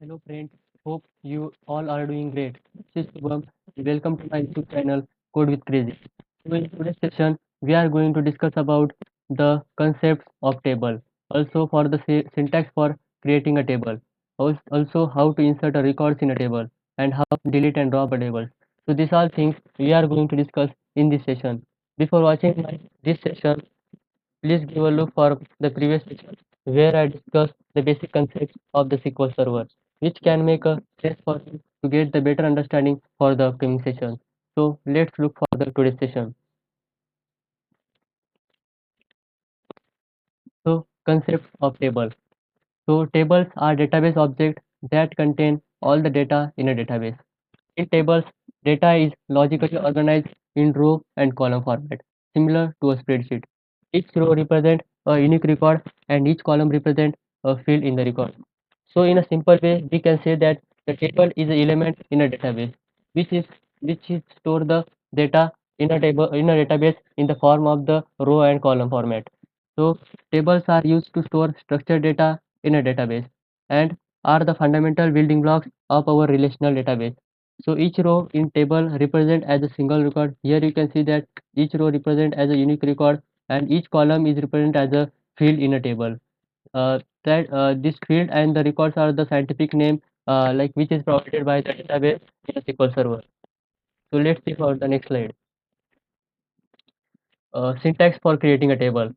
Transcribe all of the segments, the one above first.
Hello friends, hope you all are doing great. This is Shubham. Welcome to my YouTube channel Code with Crazy. So in today's session, we are going to discuss about the concepts of table, also for the syntax for creating a table, also how to insert a records in a table, and how to delete and drop a table. So these are things we are going to discuss in this session. Before watching this session, please give a look for the previous session where I discussed the basic concepts of the SQL Server, which can make a sense for you to get the better understanding for the upcoming session. So let's look for the today's session. So concept of table. So tables are database objects that contain all the data in a database. In tables, data is logically organized in row and column format, similar to a spreadsheet. Each row represents a unique record and each column represents a field in the record. So in a simple way, we can say that the table is an element in a database, which is which is store the data in a database in the form of the row and column format. So tables are used to store structured data in a database and are the fundamental building blocks of our relational database. So each row in table represent as a single record. Here you can see that each row represent as a unique record and each column is represent as a field in a table. That this field and the records are the scientific name like which is provided by the database in a SQL Server. So let's see for the next slide. Syntax for creating a table.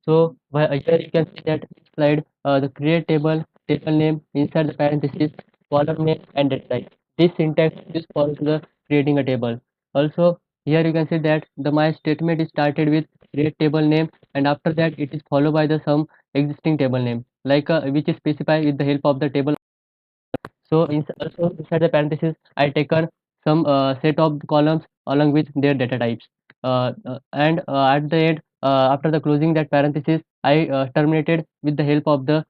So here you can see that slide the create table, table name, inside the parenthesis, column name and data type. This syntax is for the creating a table. Also here you can see that the my statement is started with create table name and after that it is followed by the some existing table name like which is specified with the help of the table. So also inside the parenthesis, I taken some set of columns along with their data types. And at the end, after the closing that parenthesis, I terminated with the help of the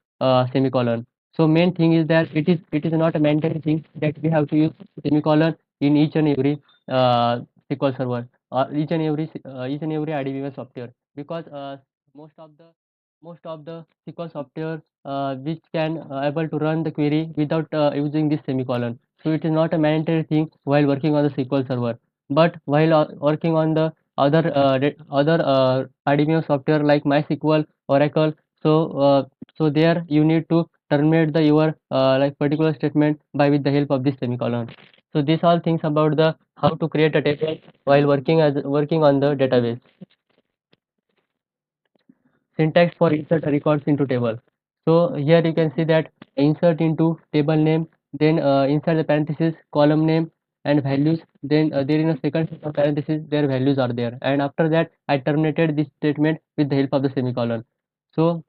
semicolon. So main thing is that it is not a mandatory thing that we have to use semicolon in each and every SQL server or each and every IDBMS software because most of the most of the SQL software which can able to run the query without using this semicolon. So it is not a mandatory thing while working on the SQL server. But while working on the other RDBMS software like MySQL, Oracle, so so there you need to terminate the your like particular statement by with the help of this semicolon. So these all things about the how to create a table while working on the database. Syntax for insert records into table. So here you can see that insert into table name, then inside the parenthesis column name and values. Then there in a second set of parenthesis their values are there. And after that I terminated this statement with the help of the semicolon. So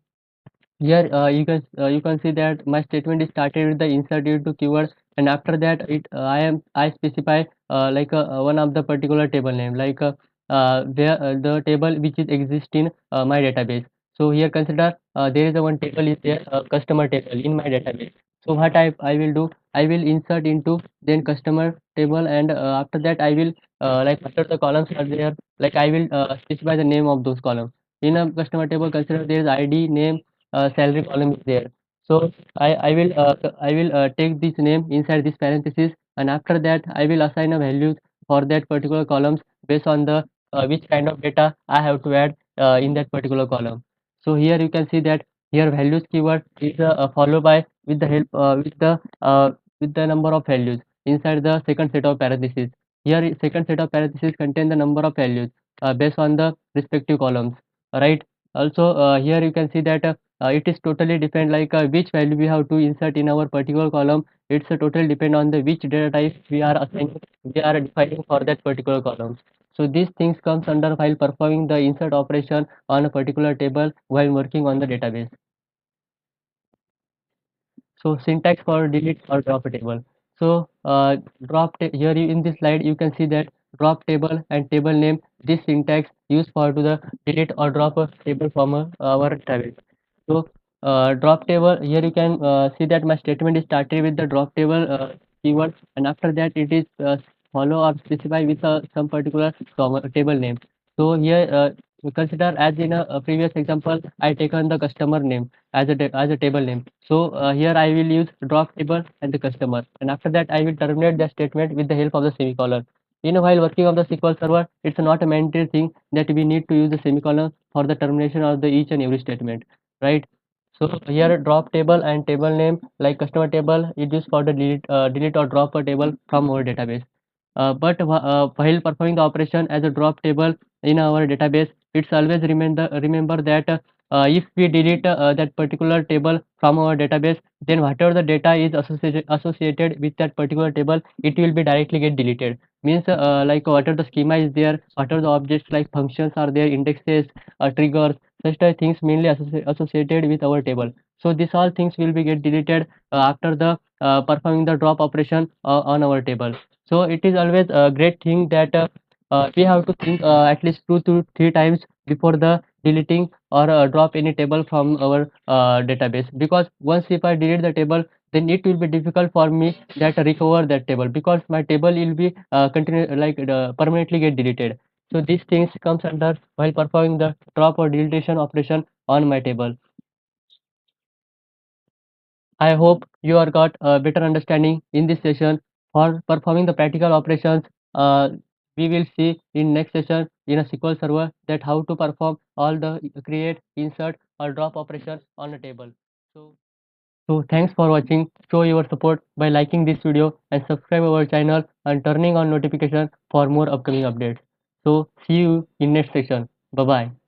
here you can see that my statement is started with the insert into keyword and after that I specify like one of the particular table name like where the table which is exist in my database. So here consider there is a one table is there customer table in my database. So what I will do, I will insert into then customer table and after that I will like after the columns are there like I will specify the name of those columns. In a customer table consider there is ID name salary column is there. So I will take this name inside this parenthesis and after that I will assign a value for that particular columns based on the which kind of data I have to add in that particular column. So here you can see that here values keyword is followed by with the help with the number of values inside the second set of parentheses. Here second set of parentheses contain the number of values based on the respective columns, right? Also here you can see that it is totally depend like which value we have to insert in our particular column. It's a total depend on the which data type we are assigning, we are defining for that particular column. So these things comes under while performing the insert operation on a particular table while working on the database. So syntax for delete or drop a table. So here in this slide you can see that drop table and table name. This syntax used for to the delete or drop a table from our table. So drop table here you can see that my statement is started with the drop table keyword and after that it is follow or specify with some particular table name. So here consider as in a previous example, I taken the customer name as as a table name. So here I will use drop table and the customer, and after that I will terminate the statement with the help of the semicolon. While working on the SQL Server, it's not a mandatory thing that we need to use the semicolon for the termination of the each and every statement, right? So here drop table and table name like customer table is used for the delete or drop a table from our database. While performing the operation as a drop table in our database, it's always remember that if we delete that particular table from our database, then whatever the data is associated with that particular table, it will be directly get deleted. Means like whatever the schema is there, whatever the objects like functions are there, indexes, triggers, such type things mainly associated with our table. So these all things will be get deleted after the performing the drop operation on our table. So it is always a great thing that we have to think at least 2 to 3 times before the deleting or drop any table from our database, because once if I delete the table, then it will be difficult for me that recover that table, because my table will be continue like permanently get deleted. So these things comes under while performing the drop or deletion operation on my table. I hope you are got a better understanding in this session. For performing the practical operations, uh, we will see in next session in a SQL Server that how to perform all the create, insert or drop operation on a table. So, so thanks for watching. Show your support by liking this video and subscribe our channel and turning on notification for more upcoming updates. So see you in next session. Bye bye.